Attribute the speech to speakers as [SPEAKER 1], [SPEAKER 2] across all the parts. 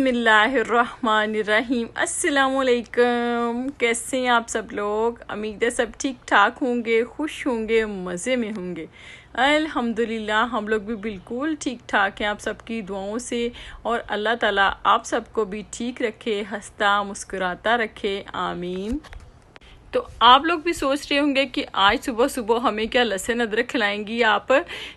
[SPEAKER 1] बिस्मिल्लाहिर्रहमानिर्रहीम। अस्सलामुअलैकुम। कैसे हैं आप सब लोग? उम्मीद है सब ठीक ठाक होंगे, खुश होंगे, मज़े में होंगे। अल्हम्दुलिल्लाह हम लोग भी बिल्कुल ठीक ठाक हैं आप सबकी दुआओं से। और अल्लाह ताला आप सबको भी ठीक रखे, हंसता मुस्कुराता रखे, आमीन। तो आप लोग भी सोच रहे होंगे कि आज सुबह सुबह हमें क्या लहसुन अदरक खिलाएंगी आप।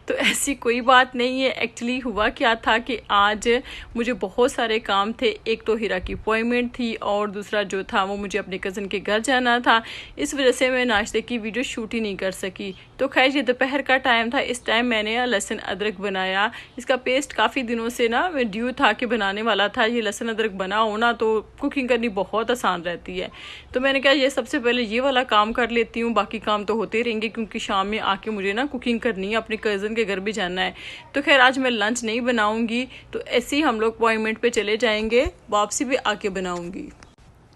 [SPEAKER 1] तो ऐसी कोई बात नहीं है। एक्चुअली हुआ क्या था कि आज मुझे बहुत सारे काम थे। एक तो हीरा की अपॉइंटमेंट थी और दूसरा जो था वो मुझे अपने कज़न के घर जाना था। इस वजह से मैं नाश्ते की वीडियो शूट ही नहीं कर सकी। तो खैर ये दोपहर का टाइम था, इस टाइम मैंने लहसुन अदरक बनाया। इसका पेस्ट काफ़ी दिनों से ना ड्यू था कि बनाने वाला था। ये लहसुन अदरक बना हो ना तो कुकिंग करनी बहुत आसान रहती है। तो मैंने कहा ये सबसे पहले ये वाला काम कर लेती हूँ, बाकी काम तो होते रहेंगे क्योंकि शाम में आके मुझे ना कुकिंग करनी है, अपने कज़न के घर भी जाना है। तो खैर आज मैं लंच नहीं बनाऊंगी, तो ऐसे ही हम लोग अपॉइंटमेंट पे चले जाएंगे, वापसी भी आके बनाऊंगी।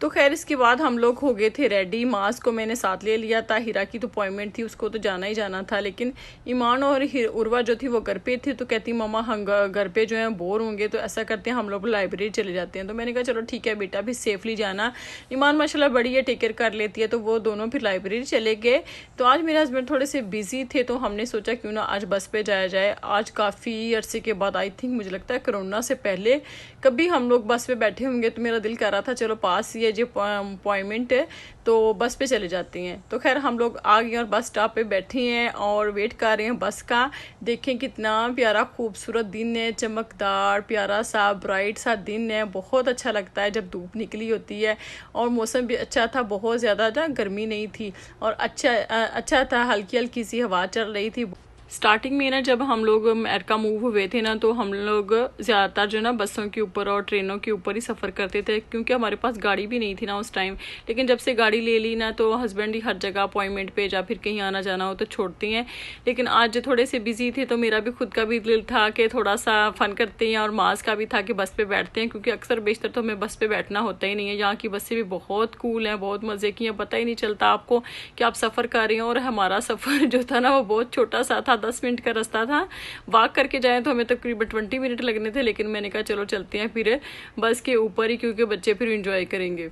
[SPEAKER 1] तो खैर इसके बाद हम लोग हो गए थे रेडी। मास को मैंने साथ ले लिया था, हीरा की तो अपॉइंटमेंट थी, उसको तो जाना ही जाना था। लेकिन ईमान और उर्वा जो थी वो घर पे थी, तो कहती मम्मा हम घर पे जो है बोर होंगे, तो ऐसा करते हैं हम लोग लाइब्रेरी चले जाते हैं। तो मैंने कहा चलो ठीक है बेटा, भी सेफली जाना। ईमान माशाल्लाह बड़ी है, टेक केयर कर लेती है। तो वो दोनों फिर लाइब्रेरी चले गए। तो आज मेरे हस्बैंड थोड़े से बिजी थे, तो हमने सोचा क्यों ना आज बस पे जाया जाए। आज काफ़ी अरसे के बाद, आई थिंक मुझे लगता है कोरोना से पहले कभी हम लोग बस पे बैठे होंगे। तो मेरा दिल कर रहा था चलो पास ही है जो अपॉइंटमेंट है तो बस पे चले जाते हैं। तो खैर हम लोग आ गए और बस स्टॉप पे बैठे हैं और वेट कर रहे हैं बस का। देखें कितना प्यारा खूबसूरत दिन है, चमकदार प्यारा सा ब्राइट सा दिन है। बहुत अच्छा लगता है जब धूप निकली होती है और मौसम भी अच्छा था, बहुत ज़्यादा ना गर्मी नहीं थी और अच्छा था, हल्की हल्की सी हवा चल रही थी। स्टार्टिंग में ना जब हम लोग अमेरिका मूव हुए थे ना, तो हम लोग ज़्यादातर जो ना बसों के ऊपर और ट्रेनों के ऊपर ही सफ़र करते थे क्योंकि हमारे पास गाड़ी भी नहीं थी ना उस टाइम। लेकिन जब से गाड़ी ले ली ना तो हस्बैंड ही हर जगह अपॉइंटमेंट पे या फिर कहीं आना जाना हो तो छोड़ते हैं। लेकिन आज थोड़े से बिजी थे तो मेरा भी खुद का भी दिल था कि थोड़ा सा फ़न करते हैं, और मास का भी था कि बस पर बैठते हैं क्योंकि अक्सर बेशतर तो हमें बस पर बैठना होता ही नहीं है। यहाँ की बसें भी बहुत कूल हैं, बहुत मज़े की हैं, पता ही नहीं चलता आपको कि आप सफ़र कर रहे हैं। और हमारा सफ़र जो था ना वो बहुत छोटा सा था, 10 मिनट का रास्ता था। वॉक करके जाए तो हमें तकरीबन 20 मिनट लगने थे, लेकिन मैंने कहा चलो चलते हैं फिर बस के ऊपर ही क्योंकि बच्चे फिर एंजॉय करेंगे।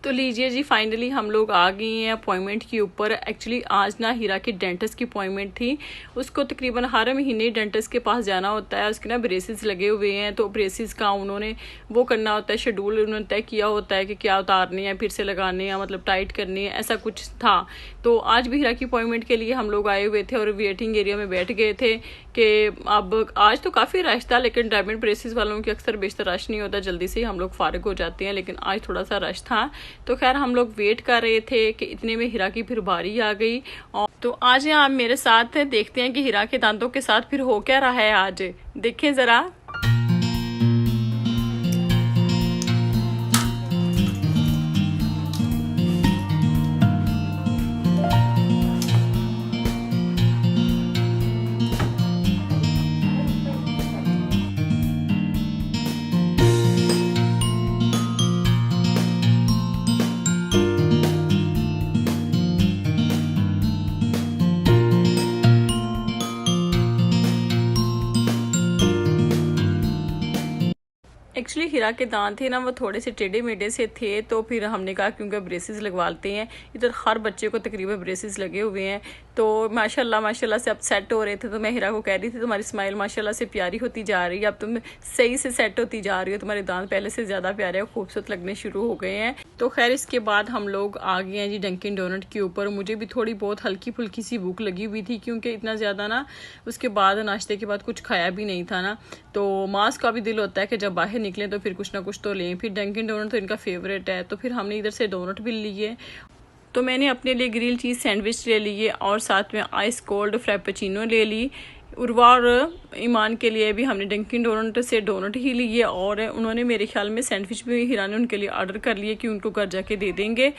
[SPEAKER 1] तो लीजिए जी, फाइनली हम लोग आ गए हैं अपॉइंटमेंट के ऊपर। एक्चुअली आज ना हीरा की डेंटिस्ट की अपॉइंटमेंट थी। उसको तकरीबन हर महीने डेंटिस्ट के पास जाना होता है। उसके ना ब्रेसेस लगे हुए हैं, तो ब्रेसेस का उन्होंने वो करना होता है, शेड्यूल उन्होंने तय किया होता है कि क्या उतारने हैं, फिर से लगाने हैं, मतलब टाइट करनी है, ऐसा कुछ था। तो आज भी हीरा की अपॉइंटमेंट के लिए हम लोग आए हुए थे और वेटिंग एरिया में बैठ गए थे कि अब आज तो काफ़ी रश था, लेकिन डायमंड ब्रेसेस वालों की अक्सर बेशतर रश नहीं होता, जल्दी से ही हम लोग फारिग हो जाते हैं, लेकिन आज थोड़ा सा रश था। तो खैर हम लोग वेट कर रहे थे कि इतने में हीरा की फिर बारी आ गई। और तो आज यहाँ आप मेरे साथ देखते हैं कि हीरा के दांतों के साथ फिर हो क्या रहा है आज, देखें ज़रा। एक्चुअली हीरा के दांत थे ना वो थोड़े से टेढ़े मेढ़े से थे, तो फिर हमने कहा क्योंकि ब्रेसेस लगवाते हैं। इधर हर बच्चे को तकरीबन ब्रेसेस लगे हुए हैं। तो माशाल्लाह से अब सेट हो रहे थे। तो मैं हीरा को कह रही थी तुम्हारी स्माइल माशाल्लाह से प्यारी होती जा रही है, अब तुम सही से सेट होती जा रही हो, तुम्हारे दांत पहले से ज़्यादा प्यारे और खूबसूरत लगने शुरू हो गए हैं। तो खैर इसके बाद हम लोग आ गए हैं जी डंकिन डोनट के ऊपर। मुझे भी थोड़ी बहुत हल्की फुल्की सी भूख लगी हुई थी क्योंकि इतना ज़्यादा ना उसके बाद नाश्ते के बाद कुछ खाया भी नहीं था ना। तो मास का भी दिल होता है कि जब बाहर निकलें तो फिर कुछ ना कुछ तो लें। फिर डंकिन डोनट तो इनका फेवरेट है, तो फिर हमने इधर से डोनट भी लिए। तो मैंने अपने लिए ग्रिल चीज़ सैंडविच ले लिए और साथ में आइस कोल्ड फ्रैपेचिनो ले ली। उर्वा और ईमान के लिए भी हमने डंकिन डोनट से डोनट ही लिए और उन्होंने मेरे ख्याल में सैंडविच भी हीरा ने उनके लिए ऑर्डर कर लिए कि उनको घर जाके दे देंगे।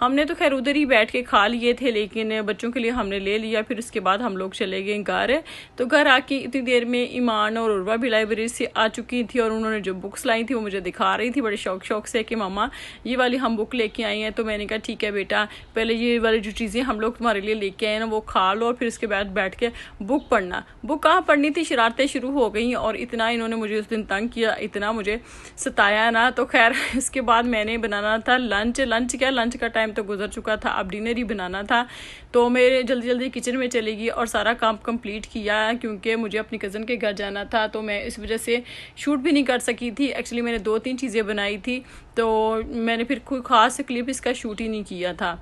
[SPEAKER 1] हमने तो खैर उधर ही बैठ के खा लिए थे, लेकिन बच्चों के लिए हमने ले लिया। फिर उसके बाद हम लोग चले गए घर। तो घर आके इतनी देर में ईमान और उर्वा भी लाइब्रेरी से आ चुकी थी और उन्होंने जो बुक्स लाई थी वो मुझे दिखा रही थी बड़े शौक से कि मामा ये वाली हम बुक लेके आई हैं। तो मैंने कहा ठीक है बेटा, पहले ये वाली जो चीज़ें हम लोग तुम्हारे लिए लेके आए ना वो खा लो और फिर उसके बाद बैठ के बुक पढ़ना। बुक कहाँ पढ़नी थी, शरारतें शुरू हो गई और इतना इन्होंने मुझे उस दिन तंग किया, इतना मुझे सताया ना। तो खैर इसके बाद मैंने बनाना था लंच। लंच का टाइम तो गुजर चुका था, अब डिनर ही बनाना था। तो मेरे जल्दी जल्दी किचन में चली गई और सारा काम कंप्लीट किया, क्योंकि मुझे अपनी कज़न के घर जाना था। तो मैं इस वजह से शूट भी नहीं कर सकी थी। एक्चुअली मैंने 2-3 चीज़ें बनाई थी, तो मैंने फिर कोई ख़ास क्लिप इसका शूट ही नहीं किया था।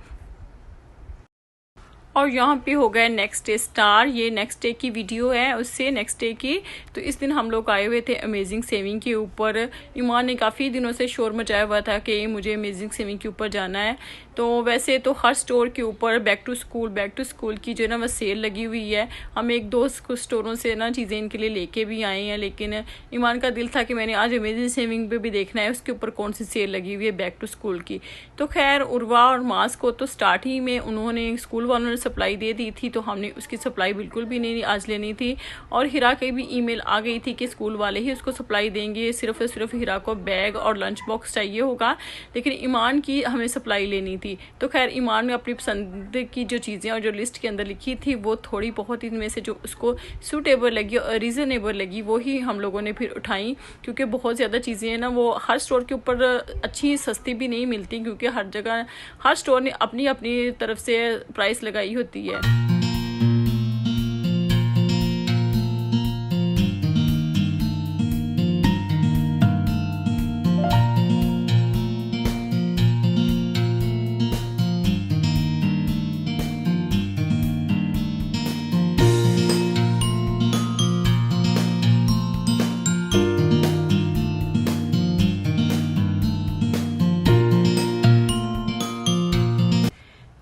[SPEAKER 1] और यहाँ पे हो गया नेक्स्ट डे स्टार। ये नेक्स्ट डे की वीडियो है, उससे नेक्स्ट डे की। तो इस दिन हम लोग आए हुए थे अमेजिंग सेविंग के ऊपर। ईमान ने काफ़ी दिनों से शोर मचाया हुआ था कि मुझे अमेजिंग सेविंग के ऊपर जाना है। तो वैसे तो हर स्टोर के ऊपर बैक टू स्कूल की जो है ना वह सेल लगी हुई है। हम 1-2 स्टोरों से ना चीज़ें इनके लिए लेके भी आए हैं, लेकिन ईमान का दिल था कि मैंने आज अमेजिंग सेविंग पे भी देखना है उसके ऊपर कौन सी सेल लगी हुई है बैक टू स्कूल की। तो खैर उर्वा और मास को तो स्टार्ट ही में उन्होंने स्कूल वालों ने सप्लाई दे दी थी, तो हमने उसकी सप्लाई बिल्कुल भी नहीं आज लेनी थी। और हिरा की भी ईमेल आ गई थी कि स्कूल वाले ही उसको सप्लाई देंगे, सिर्फ हिरा को बैग और लंच बॉक्स चाहिए होगा, लेकिन ईमान की हमें सप्लाई लेनी थी। तो खैर ईमान ने अपनी पसंद की जो चीज़ें और जो लिस्ट के अंदर लिखी थी वो थोड़ी बहुत इनमें से जो उसको सूटेबल लगी और रीज़नेबल लगी वो ही हम लोगों ने फिर उठाई, क्योंकि बहुत ज़्यादा चीज़ें हैं ना वो हर स्टोर के ऊपर अच्छी सस्ती भी नहीं मिलती, क्योंकि हर जगह हर स्टोर ने अपनी अपनी तरफ से प्राइस लगाई होती है।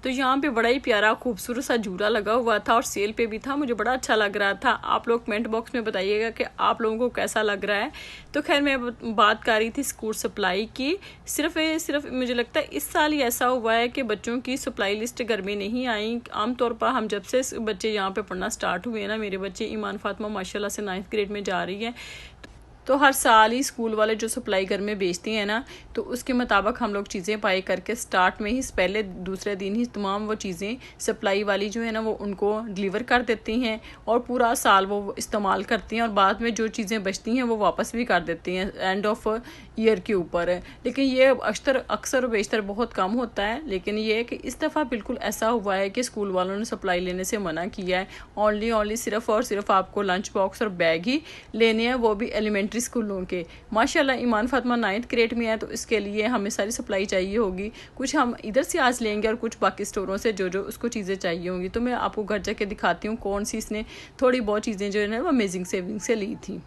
[SPEAKER 1] तो यहाँ पे बड़ा ही प्यारा खूबसूरत सा झूला लगा हुआ था और सेल पे भी था, मुझे बड़ा अच्छा लग रहा था। आप लोग कमेंट बॉक्स में बताइएगा कि आप लोगों को कैसा लग रहा है। तो खैर मैं बात कर रही थी स्कूल सप्लाई की। सिर्फ मुझे लगता है इस साल ही ऐसा हुआ है कि बच्चों की सप्लाई लिस्ट घर में नहीं आई। आमतौर पर हम जब से बच्चे यहाँ पे पढ़ना स्टार्ट हुए हैं ना, मेरे बच्चे ईमान फातिमा माशाल्लाह से 9th ग्रेड में जा रही है, तो हर साल ही स्कूल वाले जो सप्लाई घर में बेचते हैं ना, तो उसके मुताबिक हम लोग चीज़ें पाई करके स्टार्ट में ही पहले दूसरे दिन ही तमाम वो चीज़ें सप्लाई वाली जो है ना वो उनको डिलीवर कर देती हैं और पूरा साल वो इस्तेमाल करती हैं, और बाद में जो चीज़ें बचती हैं वो वापस भी कर देती हैं एंड ऑफ ईयर के ऊपर। लेकिन ये अक्सर बेशतर बहुत कम होता है, लेकिन ये है कि इस दफ़ा बिल्कुल ऐसा हुआ है कि स्कूल वालों ने सप्लाई लेने से मना किया है। ओनली सिर्फ और सिर्फ आपको लंच बॉक्स और बैग ही लेने हैं, वो भी एलिमेंट्री स्कूलों के। माशाल्लाह ईमान फातिमा 9th ग्रेड में है, तो इसके लिए हमें सारी सप्लाई चाहिए होगी। कुछ हम इधर से आज लेंगे और कुछ बाकी स्टोरों से जो उसको चीज़ें चाहिए होंगी। तो मैं आपको घर जाके दिखाती हूँ कौन सी इसने थोड़ी बहुत चीज़ें जो है ना वो अमेजिंग सेविंग से ली थी।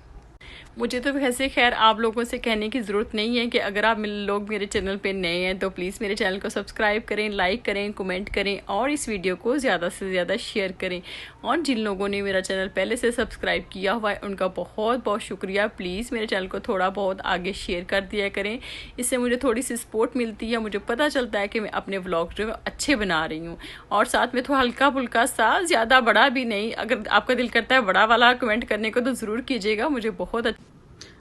[SPEAKER 1] मुझे तो वैसे खैर आप लोगों से कहने की ज़रूरत नहीं है कि अगर आप लोग मेरे चैनल पे नए हैं तो प्लीज़ मेरे चैनल को सब्सक्राइब करें, लाइक करें, कमेंट करें और इस वीडियो को ज़्यादा से ज़्यादा शेयर करें। और जिन लोगों ने मेरा चैनल पहले से सब्सक्राइब किया हुआ है उनका बहुत बहुत शुक्रिया। प्लीज़ मेरे चैनल को थोड़ा बहुत आगे शेयर कर दिया करें, इससे मुझे थोड़ी सी सपोर्ट मिलती है, मुझे पता चलता है कि मैं अपने व्लॉग जो है अच्छे बना रही हूँ। और साथ में थोड़ा हल्का फुल्का सा, ज़्यादा बड़ा भी नहीं, अगर आपका दिल करता है बड़ा वाला कमेंट करने को तो ज़रूर कीजिएगा, मुझे बहुत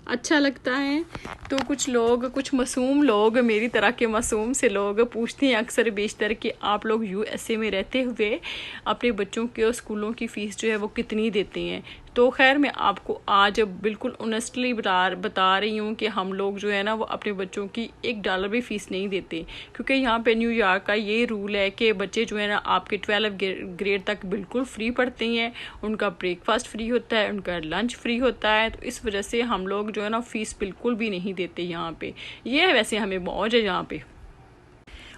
[SPEAKER 1] अच्छा लगता है। तो कुछ मासूम लोग, मेरी तरह के मासूम से लोग पूछते हैं अक्सर बेशतर कि आप लोग USA में रहते हुए अपने बच्चों के स्कूलों की फ़ीस जो है वो कितनी देते हैं। तो खैर मैं आपको आज बिल्कुल ऑनेस्टली बता रही हूँ कि हम लोग जो है ना वो अपने बच्चों की $1 भी फ़ीस नहीं देते, क्योंकि यहाँ पे न्यूयॉर्क का ये रूल है कि बच्चे जो है ना आपके 12 ग्रेड तक बिल्कुल फ्री पढ़ते हैं, उनका ब्रेकफास्ट फ्री होता है, उनका लंच फ्री होता है। तो इस वजह से हम लोग जो है ना फ़ीस बिल्कुल भी नहीं देते यहाँ पे। ये वैसे हमें मौज है यहाँ पे।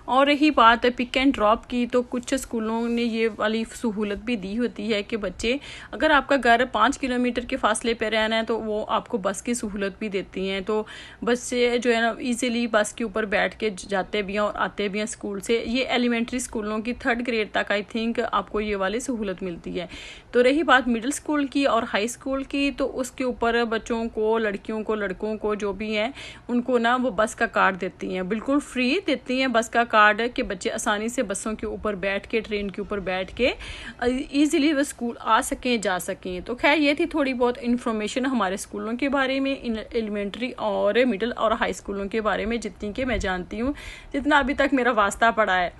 [SPEAKER 1] और रही बात पिक एंड ड्रॉप की, तो कुछ स्कूलों ने ये वाली सहूलत भी दी होती है कि बच्चे, अगर आपका घर 5 किलोमीटर के फासले पर रहना है तो वो आपको बस की सहूलत भी देती हैं। तो बच्चे जो है ना ईज़िली बस के ऊपर बैठ के जाते भी हैं और आते भी हैं स्कूल से। ये एलिमेंट्री स्कूलों की 3rd ग्रेड तक आई थिंक आपको ये वाली सहूलत मिलती है। तो रही बात मिडिल स्कूल की और हाई स्कूल की, तो उसके ऊपर बच्चों को, लड़कियों को, लड़कों को जो भी हैं उनको ना वो बस का कार्ड देती हैं, बिल्कुल फ्री देती हैं बस का कार्ड, कि बच्चे आसानी से बसों के ऊपर बैठ के, ट्रेन के ऊपर बैठ के ईज़िली वो स्कूल आ सकें, जा सकें। तो खैर ये थी थोड़ी बहुत इन्फॉर्मेशन हमारे स्कूलों के बारे में, एलिमेंट्री और मिडिल और हाई स्कूलों के बारे में, जितनी कि मैं जानती हूँ, जितना अभी तक मेरा वास्ता पड़ा है।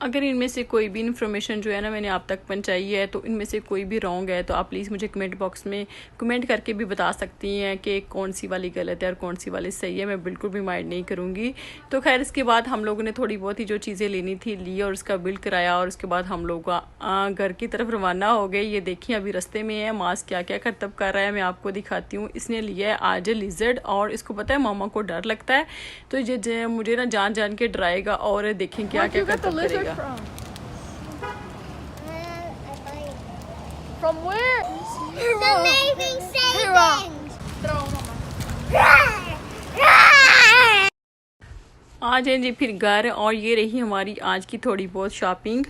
[SPEAKER 1] अगर इनमें से कोई भी इन्फॉर्मेशन जो है ना मैंने आप तक पहुंचाई है तो इनमें से कोई भी रॉन्ग है तो आप प्लीज़ मुझे कमेंट बॉक्स में कमेंट करके भी बता सकती हैं कि कौन सी वाली गलत है और कौन सी वाली सही है। मैं बिल्कुल भी माइंड नहीं करूँगी। तो खैर इसके बाद हम लोगों ने थोड़ी बहुत ही जो चीज़ें लेनी थी ली और उसका बिल कराया और उसके बाद हम लोग घर की तरफ रवाना हो गए। ये देखिए अभी रास्ते में है, मास्क क्या क्या करतब कर रहा है मैं आपको दिखाती हूँ। इसने लिया है आज लिजर्ड और इसको पता है मामा को डर लगता है तो ये मुझे ना जान जान के डराएगा और देखें क्या क्या करतब करेगा।
[SPEAKER 2] From where?
[SPEAKER 3] The amazing savings.
[SPEAKER 1] आ जाए जी फिर घर और ये रही हमारी आज की थोड़ी बहुत शॉपिंग।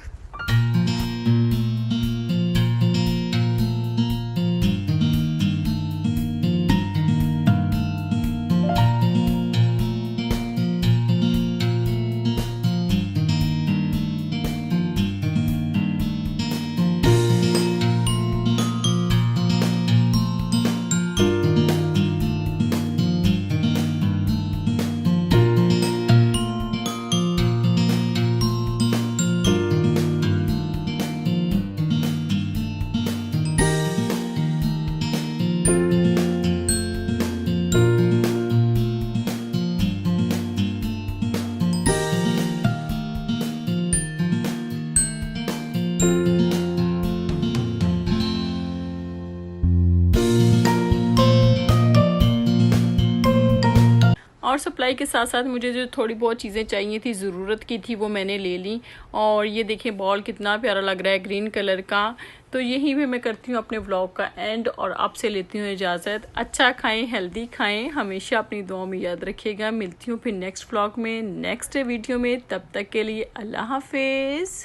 [SPEAKER 1] और सप्लाई के साथ साथ मुझे जो थोड़ी बहुत चीज़ें चाहिए थी ज़रूरत की थी वो मैंने ले ली। और ये देखें बॉल कितना प्यारा लग रहा है ग्रीन कलर का। तो यहीं पे मैं करती हूँ अपने व्लॉग का एंड और आपसे लेती हूँ इजाज़त। अच्छा खाएं, हेल्दी खाएं, हमेशा अपनी दुआओं में याद रखिएगा। मिलती हूँ फिर नेक्स्ट व्लॉग में नेक्स्ट वीडियो में, तब तक के लिए अल्लाह हाफिज़।